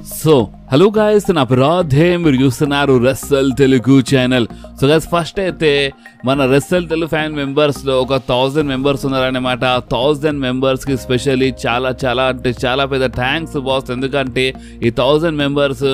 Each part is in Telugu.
హలో గాయస్, నా రాధే, మీరు చూస్తున్నారు wrestle Telugu channel. So guys, first అయితే మన రెస్సల్ తెలుగు ఫ్యాన్ మెంబర్స్లో ఒక 1000 మెంబర్స్ ఉన్నారనమాట. 1000 మెంబర్స్కి స్పెషల్లీ చాలా పెద్ద థ్యాంక్స్ బాస్. ఎందుకంటే ఈ 1000 మెంబర్స్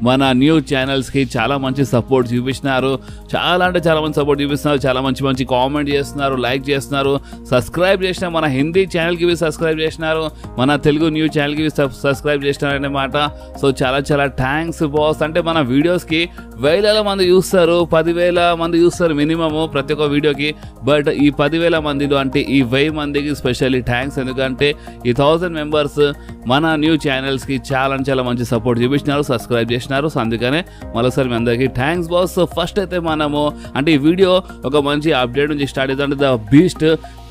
మన న్యూ ఛానల్స్కి చాలా మంచి సపోర్ట్ చూపిస్తున్నారు. చాలా మంచి సపోర్ట్ చూపిస్తున్నారు. చాలా మంచి కామెంట్ చేస్తున్నారు, లైక్ చేస్తున్నారు, సబ్స్క్రైబ్ చేసిన మన హిందీ ఛానల్కి సబ్స్క్రైబ్ చేసినారు, మన తెలుగు న్యూ ఛానల్కి సబ్స్క్రైబ్ చేసినారు అనమాట. సో చాలా థ్యాంక్స్ బాస్. అంటే మన వీడియోస్కి వేల మంది చూస్తారు, 10,000 మంది చూస్తారు మినిమము ప్రతి ఒక్క వీడియోకి. బట్ ఈ 10,000 మందిలో అంటే ఈ 1000 మందికి స్పెషల్లీ థ్యాంక్స్. ఎందుకంటే ఈ 1000 మెంబర్స్ మన న్యూ ఛానల్స్కి చాలా మంచి సపోర్ట్ చూపించినారు, సబ్స్క్రైబ్ చేసినారు. సో అందుకనే మరోసారి మీ అందరికీ థ్యాంక్స్ బాస్. సో ఫస్ట్ అయితే మనము అంటే ఈ వీడియో ఒక మంచి అప్డేట్ నుంచి స్టార్ట్ అవుతుంది. అంటే ద బీస్ట్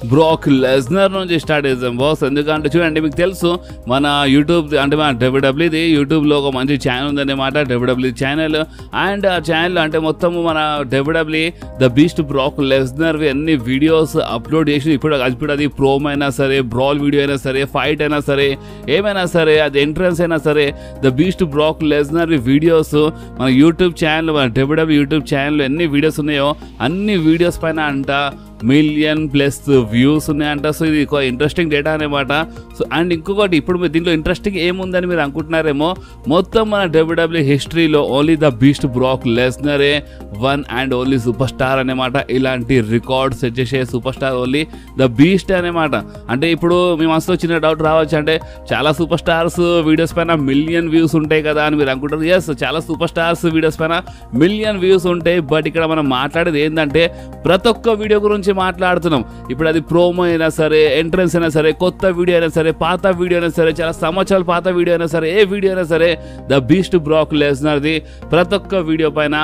బ్రాక్ లెస్నర్ నుంచి స్టార్ట్ చేద్దాం బాస్. ఎందుకంటే చూడండి, మీకు తెలుసు మన యూట్యూబ్ అంటే మన డబ్ల్యూడబ్ల్యూది యూట్యూబ్లో ఒక మంచి ఛానల్ ఉందన్నమాట, డబ్ల్యూడబ్ల్యూ ఛానల్. అండ్ ఆ ఛానల్ అంటే మొత్తం మన డబ్ల్యూడబ్ల్యూ ద బీస్ట్ బ్రాక్ లెస్నర్వి అన్ని వీడియోస్ అప్లోడ్ చేసి ఇప్పుడు అది ప్రోమ్ అయినా సరే, బ్రాల్ వీడియో అయినా సరే, ఫైట్ అయినా సరే, ఏమైనా సరే, అది ఎంట్రన్స్ అయినా సరే, ద బీస్ట్ బ్రాక్ లెస్నర్వి వీడియోస్ మన యూట్యూబ్ ఛానల్, మన డబ్ల్యూడబ్ల్యూ యూట్యూబ్ ఛానల్లో ఎన్ని వీడియోస్ ఉన్నాయో అన్ని వీడియోస్ పైన అంట 1,000,000+ వ్యూస్ ఉన్నాయంట. సో ఇది ఒక ఇంట్రెస్టింగ్ డేటా అనమాట. సో అండ్ ఇంకొకటి, ఇప్పుడు మీరు దీంట్లో ఇంట్రెస్టింగ్ ఏముందని మీరు అనుకుంటున్నారేమో, మొత్తం మన డబ్ల్యూడబ్ల్యూ హిస్టరీలో ఓన్లీ ద బీస్ట్ బ్రాక్ లెస్నరే one and only super star అనమాట. ఇలాంటి రికార్డ్ సెట్ చేసే super star only the beast అనమాట. అంటే ఇప్పుడు మీ మనసులో చిన్న డౌట్ రావచ్చు, అంటే చాలా సూపర్ స్టార్స్ వీడియోస్ పైన 1,000,000 వ్యూస్ ఉంటాయి కదా అని మీరు అనుకుంటారు. ఎస్, చాలా సూపర్ స్టార్స్ వీడియోస్ పైన 1,000,000 వ్యూస్ ఉంటాయి. బట్ ఇక్కడ మనం మాట్లాడేది ఏంటంటే ప్రతి ఒక్క వీడియో గురించి మాట్లాడుతున్నాం. ఇప్పుడు అది ప్రోమో అయినా సరే, ఎంట్రన్స్ అయినా సరే, కొత్త వీడియో అయినా సరే, పాత వీడియో అయినా సరే, చాలా సంవత్సరాల పాత వీడియో అయినా సరే, ఏ వీడియో అయినా సరే, ద బీస్ట్ బ్రాక్ లెస్నర్ది ప్రతి ఒక్క వీడియో పైన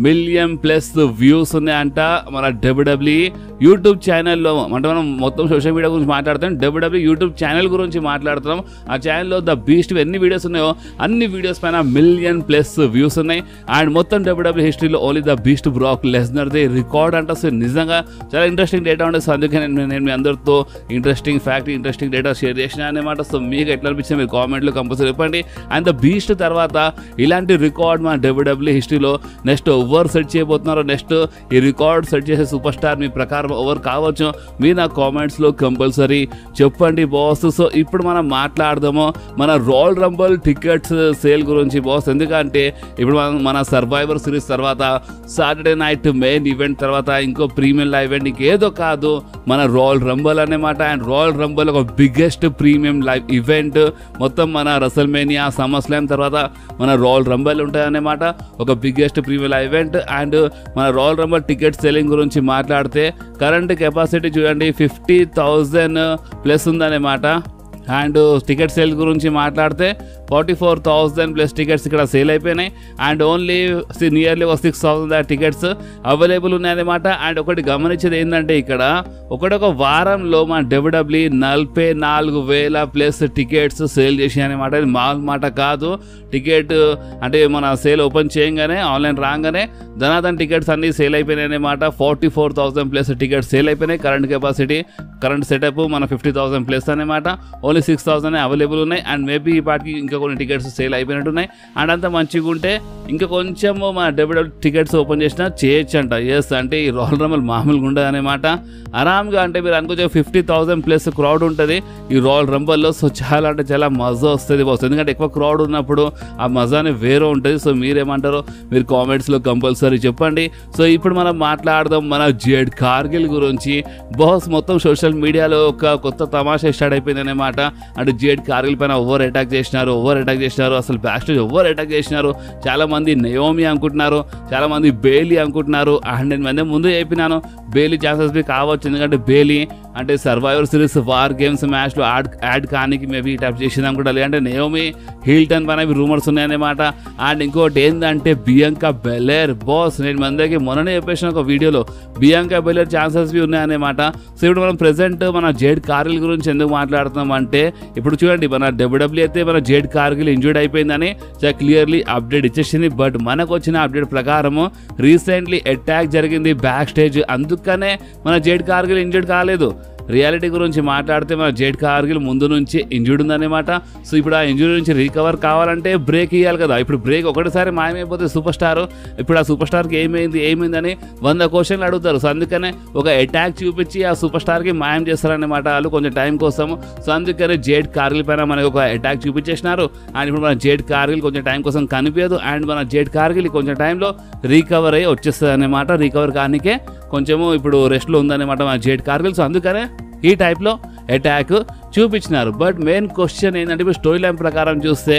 1,000,000+ వ్యూస్ ఉన్నాయంట మన డబ్ల్యూడబ్ల్యూ యూట్యూబ్ ఛానల్లో. అంటే మనం మొత్తం సోషల్ మీడియా గురించి మాట్లాడుతాం, డబ్ల్యూడబ్ల్యూ యూట్యూబ్ ఛానల్ గురించి మాట్లాడుతున్నాం. ఆ ఛానల్లో ద బీస్ట్ ఎన్ని వీడియోస్ ఉన్నాయో అన్ని వీడియోస్ పైన 1,000,000+ వ్యూస్ ఉన్నాయి. అండ్ మొత్తం డబ్ల్యూడబ్ల్యూ హిస్టరీలో ఓన్లీ ద బీస్ట్ బ్రాక్ లెస్నర్ది రికార్డ్ అంట. సో నిజంగా చాలా ఇంట్రెస్టింగ్ డేటా ఉంటుంది. సో అందుకే నేను మీ అందరితో ఇంట్రెస్టింగ్ డేటా షేర్ చేసిన అనమాట. సో మీకు ఎట్లా అనిపించింది మీరు కామెంట్లో కంపల్సరీ చెప్పండి. అండ్ ద బీస్ట్ తర్వాత ఇలాంటి రికార్డ్ మన డబ్ల్యూడబ్ల్యూ హిస్టరీలో నెక్స్ట్ ఎవరు సెట్ చేయబోతున్నారో, నెక్స్ట్ ఈ రికార్డ్ సెట్ చేసే సూపర్ స్టార్ మీ ప్రకారం ఎవరు కావచ్చు, మీరు నా కామెంట్స్లో కంపల్సరీ చెప్పండి బాస్. సో ఇప్పుడు మనం మాట్లాడదాము మన రాయల్ రంబల్ టికెట్స్ సేల్ గురించి బాస్. ఎందుకంటే ఇప్పుడు మన సర్వైవర్ సిరీస్ తర్వాత సాటర్డే నైట్ మెయిన్ ఈవెంట్ తర్వాత ఇంకో ప్రీమియం లైవ్ ఈవెంట్ ఇంకేదో కాదు, మన రాయల్ రంబల్ అన్నమాట. అండ్ రాయల్ రంబల్ ఒక బిగ్గెస్ట్ ప్రీమియం లైవ్ ఈవెంట్. మొత్తం మన రెసల్మేనియా, సమ్మర్ స్లామ్ తర్వాత మన రాయల్ రంబల్ ఉంటాయి అన్నమాట, ఒక biggest premium live event. And మన రాయల్ రంబల్ టికెట్ సెల్లింగ్ గురించి మాట్లాడితే కరెంట్ కెపాసిటీ చూడండి 50,000+ ఉందన్నమాట. అండ్ టికెట్ సేల్ గురించి మాట్లాడితే 44,000+ టికెట్స్ ఇక్కడ సేల్ అయిపోయినాయి. అండ్ ఓన్లీ నియర్లీ ఒక 6,000 టికెట్స్ అవైలబుల్ ఉన్నాయన్నమాట. అండ్ ఒకటి గమనించేది ఏంటంటే ఇక్కడ ఒక వారంలో మన డబ్ల్యూడబ్ల్యూ 44,000+ టికెట్స్ సేల్ చేసాయి అనమాట. ఇది మామూలు మాట కాదు. టికెట్ అంటే మన సేల్ ఓపెన్ చేయగానే ఆన్లైన్ రాగానే ధనాధన్ టికెట్స్ అన్నీ సేల్ అయిపోయినాయి అనమాట. 44,000+ టికెట్స్ సేల్ అయిపోయినాయి. కరెంట్ కెపాసిటీ, కరెంట్ సెటప్ మన 50,000+ అనమాట. ఓన్లీ 6,000 అవైలబుల్ ఉన్నాయి. అండ్ మేబీ ఈ పాటికి ఇంకా కొన్ని టికెట్స్ సేల్ అయిపోయినట్టున్నాయి. అండ్ అంతా మంచిగా ఉంటే ఇంకా కొంచెం మన డబ్ల్యూడబ్ల్యూ టికెట్స్ ఓపెన్ చేసినా చేయొచ్చు అంట. ఎస్, అంటే ఈ రాయల్ రంబల్ మామూలుగా ఉండదు అనమాట. ఆరామ్గా అంటే మీరు అనుకోవచ్చు 50,000+ క్రౌడ్ ఉంటుంది ఈ రాయల్ రంబల్లో. సో చాలా అంటే చాలా మజా వస్తుంది బాస్. ఎందుకంటే ఎక్కువ క్రౌడ్ ఉన్నప్పుడు ఆ మజానే వేరే ఉంటుంది. సో మీరేమంటారో మీరు కామెంట్స్లో కంపల్సరీ చెప్పండి. సో ఇప్పుడు మనం మాట్లాడదాం మన జేడ్ కార్గిల్ గురించి బాస్. మొత్తం సోషల్ మీడియాలో ఒక కొత్త తమాషా స్టార్ట్ అయిపోయింది అనమాట. అంటే జేడ్ కార్గిల్ పైన ఓవర్ అటాక్ చేసినారు, అసలు బ్యాక్ స్టేజ్ ఓవర్ అటాక్ చేసినారు. చాలా మంది నయోమి అనుకుంటున్నారు, చాలా మంది బేలీ అనుకుంటున్నారు. అండ్ నేను ముందు చెప్పినాను బేలీ ఛాన్సెస్ బి కావచ్చు. ఎందుకంటే బేలీ అంటే సర్వైవర్ సిరీస్ వార్ గేమ్స్ మ్యాచ్లో యాడ్ కానీ మేబీ టచ్ చేసింది అనుకుంటా. లేదంటే నయోమి హిల్టన్ పైన రూమర్స్ ఉన్నాయన్నమాట. అండ్ ఇంకోటి ఏంటంటే బియాంకా బెలెర్ బాస్. నేను మందరికి మొన్ననే చెప్పేసిన ఒక వీడియోలో బియాంకా బెలెర్ ఛాన్సెస్ బి ఉన్నాయన్నమాట. సో ఇప్పుడు మనం ప్రెసెంట్ మన జేడ్ కార్గిల్ గురించి ఎందుకు మాట్లాడుతున్నాం అంటే, ఇప్పుడు చూడండి మన డబ్ల్యూడబ్ల్యూ అయితే మన జేడ్ కార్గిల్ ఇంజూర్డ్ అయిపోయిందని చాలా క్లియర్లీ అప్డేట్ ఇచ్చేసింది. బట్ మనకు వచ్చిన అప్డేట్ ప్రకారము రీసెంట్లీ అటాక్ జరిగింది బ్యాక్ స్టేజ్, అందుకనే మన జేడ్ కార్గిల్ ఇంజూర్డ్ కాలేదు. రియాలిటీ గురించి మాట్లాడితే మన జేడ్ కార్గిల్ ముందు నుంచి ఇంజూర్డ్ ఉందన్నమాట. సో ఇప్పుడు ఆ ఇంజురీ నుంచి రికవర్ కావాలంటే బ్రేక్ ఇవ్వాలి కదా. ఇప్పుడు బ్రేక్ ఒకటిసారి మాయమైపోతే సూపర్ స్టార్, ఇప్పుడు ఆ సూపర్ స్టార్కి ఏమైందని 100 క్వశ్చన్లు అడుగుతారు. సో అందుకనే ఒక అటాక్ చూపించి ఆ సూపర్ స్టార్కి మాయం చేస్తారన్నమాట వాళ్ళు కొంచెం టైం కోసం. సో అందుకనే జేడ్ కార్గిల్ పైన మనకి ఒక అటాక్ చూపించేసినారు. అండ్ ఇప్పుడు మన జేడ్ కార్గిల్ కొంచెం టైం కోసం కనిపించదు. అండ్ మన జేడ్ కార్గిల్ కొంచెం టైంలో రికవర్ అయ్యి వచ్చేస్తుంది అన్నమాట. రికవర్ కానికే కొంచెము ఇప్పుడు రెస్ట్లో ఉందన్నమాట మన జేడ్ కార్గిల్. సో అందుకనే ఈ టైప్లో అటాక్ చూపించినారు. బట్ మెయిన్ క్వశ్చన్ ఏంటంటే ఇప్పుడు స్టోరీ లైన్ ప్రకారం చూస్తే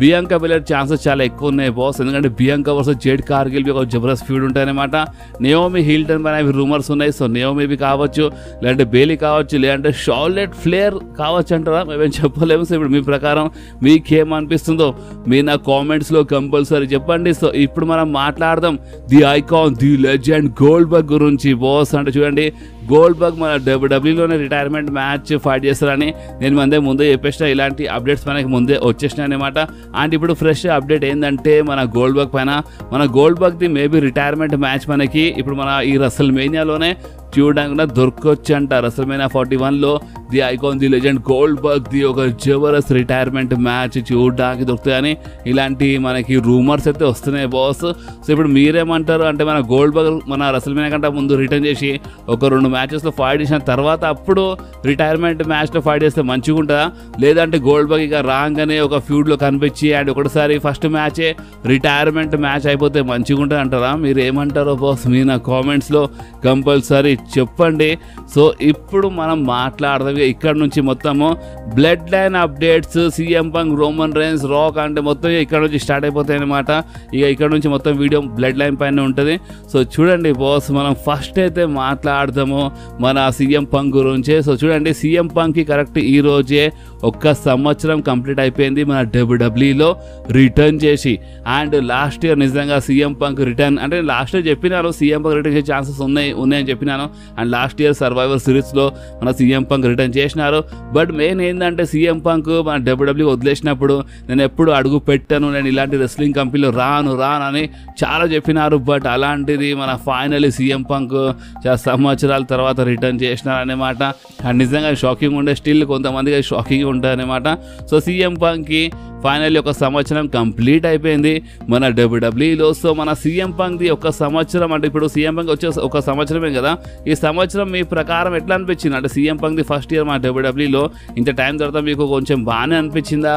బియాంకా బెలర్ ఛాన్సెస్ చాలా ఎక్కువ ఉన్నాయి బాస్. ఎందుకంటే బియాంకా వర్సెస్ జేడ్ కార్గిల్ ఒక జబర్దస్త్ ఫీడ్ ఉంటాయన్నమాట. నియోమి హిల్టన్ పైన అవి రూమర్స్ ఉన్నాయి. సో నియోమి కావచ్చు, లేదంటే బేలీ కావచ్చు, లేదంటే షార్లెట్ ఫ్లేర్ కావచ్చు అంటారా, మేమేం చెప్పలేము. సో ఇప్పుడు మీ ప్రకారం మీకేమనిపిస్తుందో మీరు నా కామెంట్స్లో కంపల్సరీ చెప్పండి. సో ఇప్పుడు మనం మాట్లాడదాం the icon, the legend Goldberg గురించి బాస్. అంటే చూడండి గోల్డ్బర్గ్ మన డబ్ల్యూడబ్ల్యూలోనే రిటైర్మెంట్ మ్యాచ్ ఫైట్ చేస్తారని నేను ముందే చెప్పేసిన. ఇలాంటి అప్డేట్స్ మనకి ముందే వచ్చేసినాయి అనమాట. అండ్ ఇప్పుడు ఫ్రెష్ అప్డేట్ ఏంటంటే మన గోల్డ్బర్గ్ది మేబీ రిటైర్మెంట్ మ్యాచ్ మనకి ఇప్పుడు మన ఈ రసల్ మేనియాలోనే చూడడానికి దొరకొచ్చు అంట. రసల్మేనియా 41లో the icon, the legend Goldberg the ఒక జబర్దస్త్ రిటైర్మెంట్ మ్యాచ్ చూడడానికి దొరుకుతాయని ఇలాంటి మనకి రూమర్స్ అయితే వస్తున్నాయి బాస్. సో ఇప్పుడు మీరేమంటారు అంటే మన గోల్డ్బర్గ్ మన రసల్మేనియా కంటే ముందు రిటర్న్ చేసి ఒక 2 మ్యాచెస్లో ఫైట్ చేసిన తర్వాత అప్పుడు రిటైర్మెంట్ మ్యాచ్లో ఫైట్ చేస్తే మంచిగా ఉంటుందా, లేదంటే గోల్డ్బర్గ్ ఇక రాగానే ఒక ఫ్యూడ్లో కనిపించి అండ్ ఒకటిసారి ఫస్ట్ మ్యాచే రిటైర్మెంట్ మ్యాచ్ అయిపోతే మంచిగా ఉంటుంది అంటారా? మీరు ఏమంటారో బాస్ మీరు నా కామెంట్స్లో కంపల్సరీ చెప్పండి. సో ఇప్పుడు మనం మాట్లాడదాం ఇక్కడ నుంచి మొత్తము blood line updates, CM punk, Roman Reigns, rock అంటే మొత్తం ఇక్కడ నుంచి స్టార్ట్ అయిపోతాయి అనమాట. ఇక ఇక్కడ నుంచి మొత్తం వీడియో బ్లడ్ లైన్ పైన ఉంటుంది. సో చూడండి బాస్ మనం ఫస్ట్ అయితే మాట్లాడదాము మన సీఎం పంక్ గురించి. సో చూడండి సీఎం పంక్కి కరెక్ట్ ఈ రోజే 1 సంవత్సరం కంప్లీట్ అయిపోయింది మన డబ్ల్యూడబ్ల్యూలో రిటర్న్ చేసి. అండ్ లాస్ట్ ఇయర్ నిజంగా సీఎం పంక్ రిటర్న్ అంటే లాస్ట్ ఇయర్ చెప్పినారు సీఎం పంక్ రిటర్న్ చేసే ఛాన్సెస్ ఉన్నాయని చెప్పినాను. అండ్ లాస్ట్ ఇయర్ సర్వైవర్ సిరీస్లో మన సీఎం పంక్ రిటర్న్ చేసినారు. బట్ మెయిన్ ఏంటంటే సీఎం పంక్ మన డబ్ల్యూడబ్ల్యూ వదిలేసినప్పుడు నేను ఎప్పుడు అడుగు పెట్టాను, నేను ఇలాంటి రెస్లింగ్ కంపెనీలో రాను అని చాలా చెప్పినారు. బట్ అలాంటిది మన ఫైనల్లీ సీఎం పంక్ చాలా సంవత్సరాల తర్వాత రిటర్న్ చేసినారు అనమాట. అండ్ నిజంగా షాకింగ్ ఉండే, స్టిల్ కొంతమందికి షాకింగ్ ఉంటుంది అనమాట. సో సీఎం పంక్కి ఫైనల్లీ 1 సంవత్సరం కంప్లీట్ అయిపోయింది మన డబ్ల్యూడబ్ల్యూలో. సో మన సీఎం పంక్ది 1 సంవత్సరం అంటే ఇప్పుడు సీఎం పంక్ వచ్చే 1 సంవత్సరమే కదా. ఈ సంవత్సరం మీ ప్రకారం ఎట్లా అనిపించింది? అంటే సీఎం పంక్ది ఫస్ట్ ఇయర్ మన డబ్ల్యూడబ్ల్యూలో ఇంత టైం తర్వాత మీకు కొంచెం బాగానే అనిపించిందా,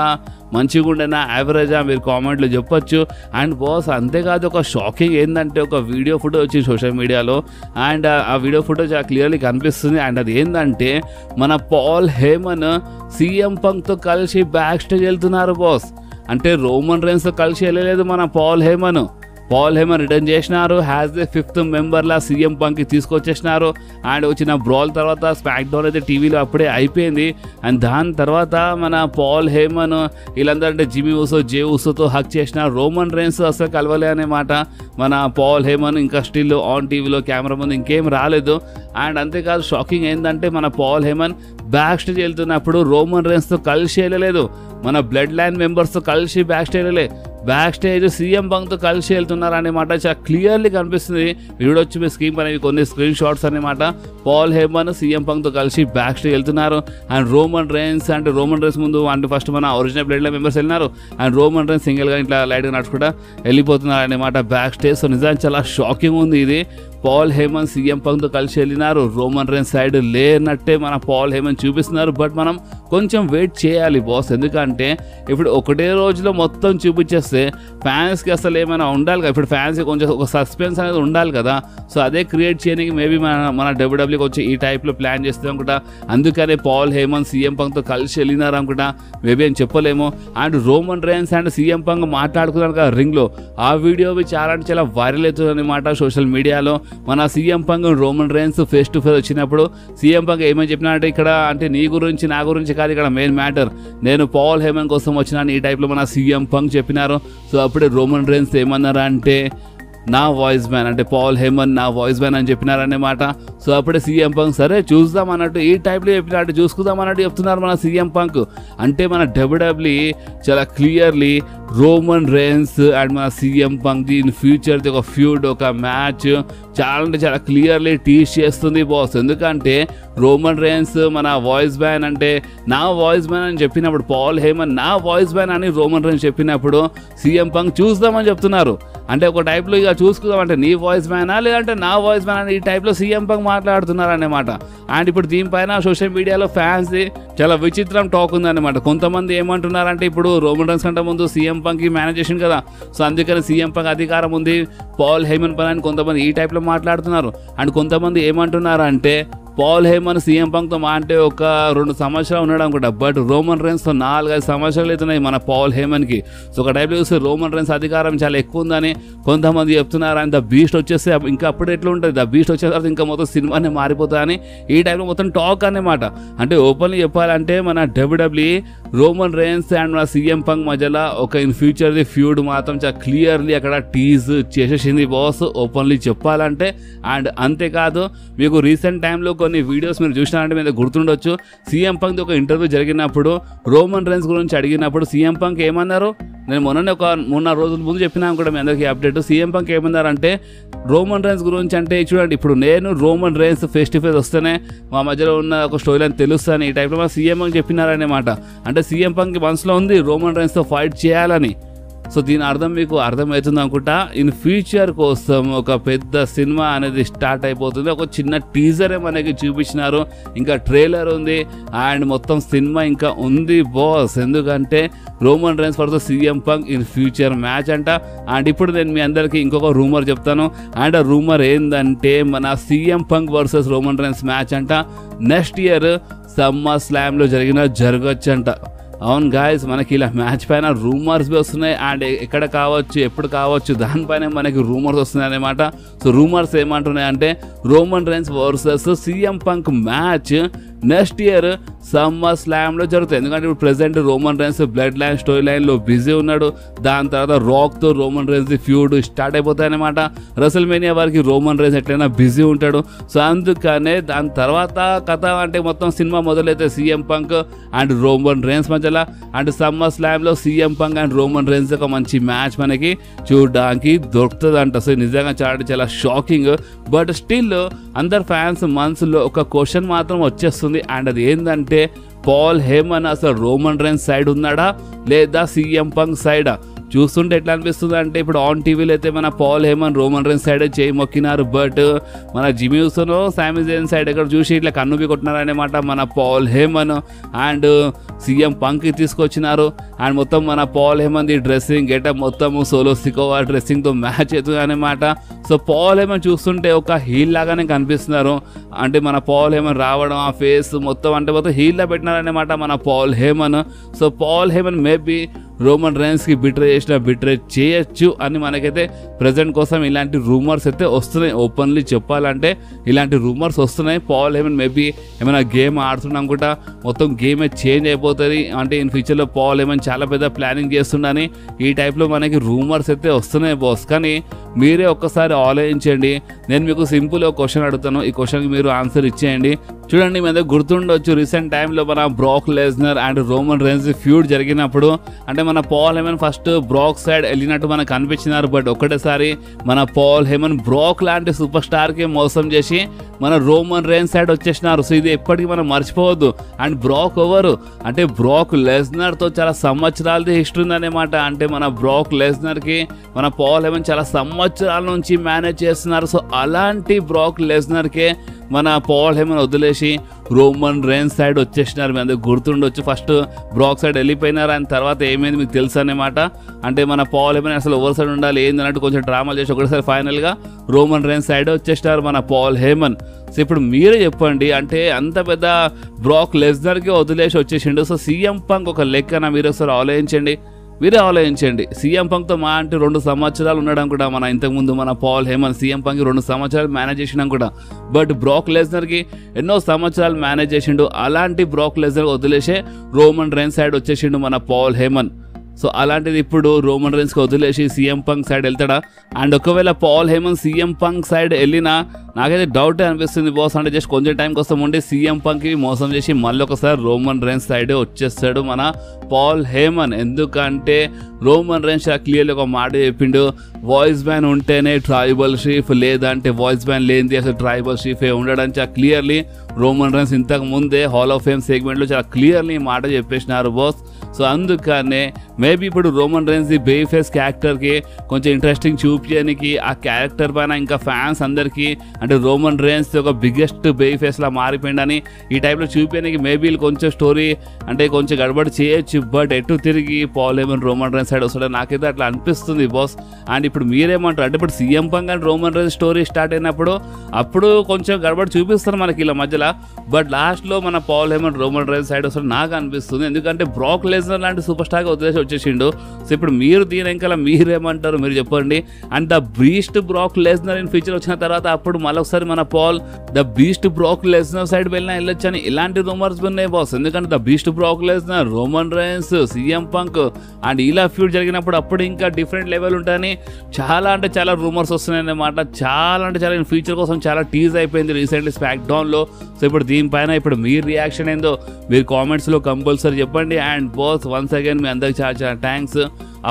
మంచిగా ఉండేనా, యావరేజా? మీరు కామెంట్లో చెప్పొచ్చు. అండ్ బాస్ అంతేకాదు ఒక షాకింగ్ ఏంటంటే ఒక వీడియో ఫోటో వచ్చింది సోషల్ మీడియాలో. అండ్ ఆ వీడియో ఫోటో చాలా క్లియర్లీ కనిపిస్తుంది. అండ్ అది ఏంటంటే మన పాల్ హేమన్ సీఎం పంక్తో కలిసి బ్యాక్ స్టేజ్ వెళ్తున్నారు బాస్. అంటే రోమన్ రైన్స్తో కలిసి వెళ్ళలేదు మన పాల్ హేమన్ రిటర్న్ చేసినారు. హ్యాస్ ది 5th మెంబర్లా సీఎం పంక్కి తీసుకొచ్చేసినారు. అండ్ వచ్చిన బ్రాల్ తర్వాత స్మాక్ డౌన్ అయితే టీవీలో అప్పుడే అయిపోయింది. అండ్ దాని తర్వాత మన పాల్ హేమన్ వీళ్ళందరూ అంటే జిమీ ఊసో, జే ఊసోతో హక్ చేసినారు. రోమన్ రైన్స్ అసలు కలవలే అనమాట మన పాల్ హేమన్. ఇంకా స్టిల్ ఆన్ టీవీలో కెమెరా ముందు ఇంకేం రాలేదు. అండ్ అంతేకాదు షాకింగ్ ఏంటంటే మన పాల్ హేమన్ బ్యాక్ స్టేజ్ వెళ్తున్నప్పుడు రోమన్ రైన్స్తో కలిసి వెళ్ళలేదు, మన బ్లడ్ లైన్ మెంబర్స్తో కలిసి బ్యాక్ స్టేజ్ వెళ్ళలేదు, బ్యాక్ స్టేజ్ సీఎం పంక్తో కలిసి వెళ్తున్నారు అనమాట. చాలా క్లియర్లీ కనిపిస్తుంది. చూడొచ్చు మీ స్క్రీన్ పైన కొన్ని స్క్రీన్ షాట్స్ అనమాట. పాల్ హేమన్ సీఎం పంక్తో కలిసి బ్యాక్ స్టేజ్ వెళ్తున్నారు. అండ్ రోమన్ రైన్స్ ముందు అంటే ఫస్ట్ మన ఒరిజినల్ బ్లడ్ లైన్ మెంబర్స్ వెళ్ళినారు. అండ్ రోమన్ రైన్స్ సింగిల్గా ఇట్లా లైట్గా నడుచుకుంటా వెళ్ళిపోతున్నారు అనమాట బ్యాక్ స్టేజ్. సో నిజానికి చాలా షాకింగ్ ఉంది ఇది. పాల్ హేమన్ సీఎం పంక్తో కలిసి వెళ్ళినారు, రోమన్ రైన్స్ సైడ్ లేనట్టే మన పాల్ హేమన్ చూపిస్తున్నారు. బట్ మనం కొంచెం వెయిట్ చేయాలి బాస్. ఎందుకంటే ఇప్పుడు ఒకటే రోజులో మొత్తం చూపించేస్తే ఫ్యాన్స్కి అసలు ఏమైనా ఉండాలి కదా. ఇప్పుడు ఫ్యాన్స్కి కొంచెం ఒక సస్పెన్స్ అనేది ఉండాలి కదా. సో అదే క్రియేట్ చేయడానికి మేబీ మన డబ్ల్యూడబ్ల్యూకి వచ్చి ఈ టైప్లో ప్లాన్ చేస్తే అనుకుంటా. అందుకనే పాల్ హేమన్ సీఎం పంక్తో కలిసి వెళ్ళినారు అనుకుంటా, మేబీ అని చెప్పలేము. And Roman rains and CM punk మాట్లాడుకున్నారు కదా రింగ్లో, ఆ వీడియో చాలా వైరల్ అవుతుంది అనమాట సోషల్ మీడియాలో. మన CM punk Roman Reigns face to face వచ్చినప్పుడు సీఎం పంక్ ఏమని చెప్పినారంటే ఇక్కడ అంటే నీ గురించి నా గురించి కాదు ఇక్కడ మెయిన్ మ్యాటర్, నేను పాల్ హేమన్ కోసం వచ్చినాను ఈ టైప్లో మన సీఎం పంక్ చెప్పినారు. సో అప్పుడే రోమన్ రైన్స్ ఏమన్నారా అంటే నా వాయిస్ మ్యాన్ అంటే పాల్ హేమన్ నా వాయిస్ మ్యాన్ అని చెప్పినారన్నమాట. సో అప్పుడే సీఎం పంక్ సరే చూద్దాం అన్నట్టు ఈ టైప్లో చెప్పినట్టు చూసుకుందాం అన్నట్టు చెప్తున్నారు మన సీఎం పంక్. అంటే మన డబ్ల్యూడబ్ల్యూఈ చాలా క్లియర్లీ రోమన్ రేన్స్ అండ్ మన సీఎం పంక్ ఇన్ ఫ్యూచర్ ఒక ఫ్యూడ్ ఒక మ్యాచ్ చాలా అంటే చాలా క్లియర్లీ టీచ్ చేస్తుంది బాస్. ఎందుకంటే రోమన్ రేన్స్ మన వాయిస్ బ్యాన్ అంటే నా వాయిస్ బ్యాన్ అని చెప్పినప్పుడు పాల్ హేమన్ నా వాయిస్ బ్యాన్ అని రోమన్ రేన్స్ చెప్పినప్పుడు సీఎం పంక్ చూద్దామని చెప్తున్నారు. అంటే ఒక టైప్లో ఇక చూసుకుందాం అంటే నీ వాయిస్ బ్యానా లేదంటే నా వాయిస్ బ్యాన్ అని ఈ టైప్లో సీఎం పంక్ మాట్లాడుతున్నారు అన్నమాట. అండ్ ఇప్పుడు దీనిపైన సోషల్ మీడియాలో ఫ్యాన్స్ చాలా విచిత్రం టాక్ ఉందన్నమాట. కొంతమంది ఏమంటున్నారంటే ఇప్పుడు రోమన్ రేన్స్ కంటే ముందు సీఎం పంక్ మేనేజ్ చేసింది కదా, సో అందుకని సీఎం పంక్ అధికారం ఉంది పాల్ హేమన్ పైన అని కొంతమంది ఈ టైప్లో మాట్లాడుతున్నారు. అండ్ కొంతమంది ఏమంటున్నారు అంటే పాల్ హేమన్ సీఎం పంక్తో అంటే ఒక 2 సంవత్సరాలు ఉన్నాడు అనుకుంటా, బట్ రోమన్ రేన్స్తో 4-5 సంవత్సరాలు అవుతున్నాయి మన పాల్ హేమన్కి. సో ఒక టైప్లో చూస్తే రోమన్ రేన్స్ అధికారం చాలా ఎక్కువ ఉందని కొంతమంది చెప్తున్నారు. అండ్ ద బీస్ట్ వచ్చేస్తే ఇంకా అప్పుడు ఎట్లా ఉంటుంది, ద బీస్ట్ వచ్చే తర్వాత ఇంకా మొత్తం సినిమానే మారిపోతుందని ఈ టైంలో మొత్తం టాక్ అన్నమాట. అంటే ఓపెన్లీ చెప్పాలంటే మన డబ్ల్యూడబ్ల్యూఈ రోమన్ రేన్స్ అండ్ మన సీఎం పంక్ మధ్యలో ఒక ఇన్ ఫ్యూచర్ది ఫ్యూడ్ మాత్రం చాలా క్లియర్లీ అక్కడ టీజ్ చేసేసింది బాస్, ఓపెన్లీ చెప్పాలంటే. అండ్ అంతేకాదు మీకు రీసెంట్ టైంలో కొన్ని వీడియోస్ మీరు చూసినారంటే మీద గుర్తుండొచ్చు, సీఎం పంక్ ఒక ఇంటర్వ్యూ జరిగినప్పుడు రోమన్ రేన్స్ గురించి అడిగినప్పుడు సీఎం పంక్ ఏమన్నారు, నేను మొన్ననే ఒక 3-4 రోజుల ముందు చెప్పినా కూడా మీ అందరికీ అప్డేట్. సీఎం పంక్ ఏమన్నారంటే రోమన్ రేన్స్ గురించి అంటే చూడండి ఇప్పుడు నేను Roman rains face to face వస్తేనే మా మధ్యలో ఉన్న ఒక స్టోరీ అని తెలుస్తాను ఈ టైప్లో మా సీఎం పంక్ చెప్పినారన్నమాట. అంటే సీఎం పంక్ మనసులో ఉంది రోమన్ రేన్స్తో ఫైట్ చేయాలని. సో దీని అర్థం మీకు అర్థమవుతుంది అనుకుంటా, ఇన్ ఫ్యూచర్ కోసం ఒక పెద్ద సినిమా అనేది స్టార్ట్ అయిపోతుంది. ఒక చిన్న టీజరే మనకి చూపించినారు, ఇంకా ట్రైలర్ ఉంది అండ్ మొత్తం సినిమా ఇంకా ఉంది బాస్. ఎందుకంటే Roman Reigns versus CM punk in future match అంట. అండ్ ఇప్పుడు నేను మీ అందరికీ ఇంకొక రూమర్ చెప్తాను. అండ్ ఆ రూమర్ ఏంటంటే మన CM punk versus Roman rains match అంట నెక్స్ట్ ఇయర్ సమ్మర్ స్లామ్లో జరగచ్చంట. అవును గాయస్, మనకి ఇలా మ్యాచ్ పైన రూమర్స్ వస్తున్నాయి అండ్ ఎక్కడ కావచ్చు ఎప్పుడు కావచ్చు దానిపైన మనకి రూమర్స్ వస్తున్నాయి అన్నమాట. సో రూమర్స్ ఏమంటున్నాయి అంటే Roman Reigns versus CM Punk match next year summer స్లామ్లో జరుగుతుంది. ఎందుకంటే ఇప్పుడు present Roman Reigns blood line story లైన్లో బిజీ ఉన్నాడు. దాని తర్వాత రాక్తో రోమన్ రేన్స్ ఫ్యూడ్ స్టార్ట్ అయిపోతాయి అనమాట. రెసల్మేనియా వారికి రోమన్ రేన్స్ ఎట్లయినా బిజీ ఉంటాడు. సో అందుకనే దాని తర్వాత కథ అంటే మొత్తం సినిమా మొదలైతే CM Punk and Roman Reigns మధ్యలో అండ్ సమ్మర్ స్లామ్లో CM Punk and Roman Reigns ఒక మంచి మ్యాచ్ మనకి చూడడానికి దొరుకుతుంది అంట. సో నిజంగా చాలా షాకింగ్. బట్ స్టిల్ అందరు ఫ్యాన్స్ మనసులో ఒక క్వశ్చన్ మాత్రం వచ్చేస్తుంది. అండ్ అది ఏంటంటే పాల్ హేమన్ అసలు రోమన్ రేన్స్ సైడ్ ఉన్నాడా లేదా సీఎం పంక్ సైడా? చూస్తుంటే ఎట్లా అనిపిస్తుంది అంటే ఇప్పుడు ఆన్ టీవీలో అయితే మన Paul Heyman Roman Reigns side చేయి మొక్కినారు, బట్ మన జిమీ ఉసోనో సామీ జైన్ సైడ్ ఎక్కడ చూసి ఇట్లా కన్నుబి కొట్టినారనమాట మన Paul Heyman. And CM Punk తీసుకొచ్చినారు అండ్ మొత్తం మన Paul Heyman the dressing getup మొత్తం సోలో సికోవా డ్రెస్సింగ్తో మ్యాచ్ అవుతుంది అనమాట. సో పాల్ హేమన్ చూస్తుంటే ఒక హీల్ లాగానే కనిపిస్తున్నారు. అంటే మన పాల్ హేమన్ రావడం ఆ ఫేస్ మొత్తం అంటే మొత్తం హీల్లా పెట్టినారనమాట మన Paul Heyman. So Paul Heyman maybe Roman రేన్స్కి బిట్రే చేయొచ్చు అని మనకైతే ప్రజెంట్ కోసం ఇలాంటి రూమర్స్ అయితే వస్తున్నాయి. ఓపెన్లీ చెప్పాలంటే ఇలాంటి రూమర్స్ వస్తున్నాయి. పాల్ హేమన్ మేబీ ఏమైనా గేమ్ ఆడుతున్నాం కూడా మొత్తం గేమే చేంజ్ అయిపోతుంది. అంటే ఇన్ ఫ్యూచర్లో పాల్ హేమన్ చాలా పెద్ద ప్లానింగ్ చేస్తుండని ఈ టైప్లో మనకి రూమర్స్ అయితే వస్తున్నాయి బాస్. కానీ మీరే ఒక్కసారి ఆలోచించండి. నేను మీకు సింపుల్ ఒక క్వశ్చన్ అడుగుతాను, ఈ క్వశ్చన్కి మీరు ఆన్సర్ ఇచ్చేయండి. చూడండి మీద గుర్తుండొచ్చు రీసెంట్ టైంలో మన Brock Lesnar and Roman Reigns feud జరిగినప్పుడు అంటే మన పాల్ హేమన్ ఫస్ట్ బ్రాక్ సైడ్ వెళ్ళినట్టు మనకు అనిపించినారు. బట్ ఒకటేసారి మన పాల్ హేమన్ బ్రాక్ లాంటి సూపర్ స్టార్కి మోసం చేసి మన రోమన్ రేన్స్ సైడ్ వచ్చేసినారు. సో ఇది ఎప్పటికీ మనం మర్చిపోవద్దు. అండ్ బ్రాక్ ఎవరు అంటే బ్రాక్ లెస్నర్తో చాలా సంవత్సరాలది హిస్టరీ ఉందన్నమాట. అంటే మన బ్రాక్ లెస్నర్కి మన పాల్ హేమన్ చాలా సంవత్సరాల నుంచి మేనేజ్ చేస్తున్నారు. సో అలాంటి బ్రాక్ లెస్నర్కే మన పాల్ హేమన్ వదిలేసి రోమన్ రేన్స్ సైడ్ వచ్చేసినారు. మీ అందరికి గుర్తుండొచ్చు, ఫస్ట్ బ్రాక్ సైడ్ వెళ్ళిపోయినారు. ఆయన తర్వాత ఏమైంది మీకు తెలుసు అన్నమాట. అంటే మన పాల్ హేమన్ అసలు ఓవర్ సైడ్ ఉండాలి ఏంది అన్నట్టు కొంచెం డ్రామాలు చేసి ఒకటిసారి ఫైనల్గా రోమన్ రేన్స్ సైడ్ వచ్చేసినారు మన పాల్ హేమన్. సో ఇప్పుడు మీరే చెప్పండి, అంటే అంత పెద్ద బ్రాక్ లెస్నర్కి వదిలేసి వచ్చేసిండు. సో సీఎం పంక్ ఒక లెక్కన మీరు ఒకసారి ఆలోచించండి. సీఎం పంక్తో మా అంటే 2 సంవత్సరాలు ఉండడం కూడా మన ఇంతకుముందు మన పాల్ హేమన్ సీఎం పంక్ 2 సంవత్సరాలు మేనేజ్ చేసినాం కూడా. బట్ బ్రాక్ లెస్నర్కి ఎన్నో సంవత్సరాలు మేనేజ్ చేసిండు. అలాంటి బ్రాక్ లెస్నర్ వదిలేసే రోమన్ రేన్స్ సైడ్ వచ్చేసిండు మన పాల్ హేమన్. సో అలాంటిది ఇప్పుడు రోమన్ రైన్స్కి వదిలేసి సీఎం పంక్ సైడ్ వెళ్తాడా? అండ్ ఒకవేళ Paul Heyman CM Punk side వెళ్ళినా నాకైతే డౌటే అనిపిస్తుంది బాస్. అంటే జస్ట్ కొంచెం టైం కోసం ఉండి సీఎం పంక్కి మోసం చేసి మళ్ళీ ఒకసారి రోమన్ రైన్స్ సైడే వచ్చేస్తాడు మన పాల్ హేమన్. ఎందుకంటే రోమన్ రైన్స్ చాలా క్లియర్లీ ఒక మాట చెప్పిండు, వాయిస్ బ్యాన్ ఉంటేనే ట్రైబల్ చీఫ్, లేదంటే వాయిస్ బ్యాన్ లేనిది అసలు ట్రైబల్ చీఫే ఉండడం చాలా క్లియర్లీ రోమన్ రైన్స్ ఇంతకు ముందే హాల్ ఆఫ్ ఫేమ్ సెగ్మెంట్లో చాలా క్లియర్లీ ఈ మాట చెప్పేసినారు బాస్. సో అందుకనే మేబీ ఇప్పుడు Roman Reigns the baby face క్యారెక్టర్కి కొంచెం ఇంట్రెస్టింగ్ చూపించడానికి ఆ క్యారెక్టర్ పైన ఇంకా ఫ్యాన్స్ అందరికీ అంటే రోమన్ రైన్స్ ఒక బిగ్గెస్ట్ బేబీ ఫేస్లా మారిపోయిందని ఈ టైప్లో చూపించడానికి మేబీ కొంచెం స్టోరీ అంటే కొంచెం గడబడి చేయొచ్చు. బట్ ఎటు తిరిగి Paul Heyman Roman Reigns side వస్తాడో నాకైతే అట్లా అనిపిస్తుంది బాస్. అండ్ ఇప్పుడు మీరేమంటారు? అంటే ఇప్పుడు CM Punk and Roman rains story start అయినప్పుడు అప్పుడు కొంచెం గడబడి చూపిస్తారు మనకి ఇలా మధ్యలో. బట్ లాస్ట్లో మన Paul Heyman Roman Reigns side వస్తాడు నాకు అనిపిస్తుంది. ఎందుకంటే బ్రాక్ లెస్నర్ లాంటి సూపర్ స్టార్గా వదిలేసి వచ్చేసిండు. సో ఇప్పుడు మీరు దీని ఇంకా మీరేమంటారు మీరు చెప్పండి. And the beast Brock Lesnar in feature వచ్చిన తర్వాత అప్పుడు మళ్ళొకసారి మన Paul the beast Brock Lesnar side వెళ్ళినా వెళ్ళొచ్చు అని ఇలాంటి రూమర్స్ ఉన్నాయి బాస్. ఎందుకంటే the beast Brock Lesnar, Roman Reigns, CM Punk and ఇలా ఫ్యూడ్ జరిగినప్పుడు అప్పుడు ఇంకా డిఫరెంట్ లెవెల్ ఉంటాయని చాలా అంటే చాలా రూమర్స్ వస్తున్నాయి అన్నమాట. చాలా అంటే చాలా ఫీచర్ కోసం చాలా టీజ్ అయిపోయింది రీసెంట్లీ స్పాక్ డౌన్లో. సో ఇప్పుడు దీనిపైన ఇప్పుడు మీ రియాక్షన్ ఏందో మీరు కామెంట్స్లో కంపల్సరీ చెప్పండి. అండ్ బాస్ వన్స్ అగైన్ మీ అందరికి చాలా చాలా థ్యాంక్స్.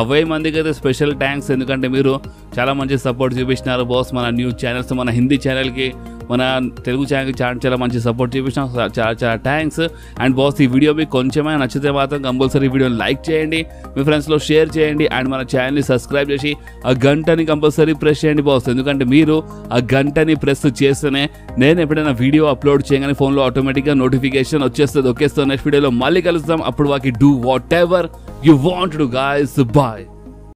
10 మందికి అయితే స్పెషల్ థ్యాంక్స్, ఎందుకంటే మీరు చాలా మంచి సపోర్ట్ చూపించినారు బాస్. మన న్యూస్ ఛానల్స్, మన హిందీ ఛానల్కి, మన తెలుగు ఛానల్కి చాలా మంచి సపోర్ట్ చూపించినారు. చాలా చాలా థ్యాంక్స్. అండ్ బాస్ ఈ వీడియో మీకు కొంచెమైనా నచ్చితే మాత్రం కంపల్సరీ వీడియోని లైక్ చేయండి, మీ ఫ్రెండ్స్లో షేర్ చేయండి. అండ్ మన ఛానల్ని సబ్స్క్రైబ్ చేసి ఆ గంటని కంపల్సరీ ప్రెస్ చేయండి బాస్. ఎందుకంటే మీరు ఆ గంటని ప్రెస్ చేస్తేనే నేను ఎప్పుడైనా వీడియో అప్లోడ్ చేయగానే ఫోన్లో ఆటోమేటిక్గా నోటిఫికేషన్ వచ్చేస్తుంది. ఓకే, సో నెక్స్ట్ వీడియోలో మళ్ళీ కలుద్దాం. అప్పుడు వాకి do whatever you want to guys. Bye.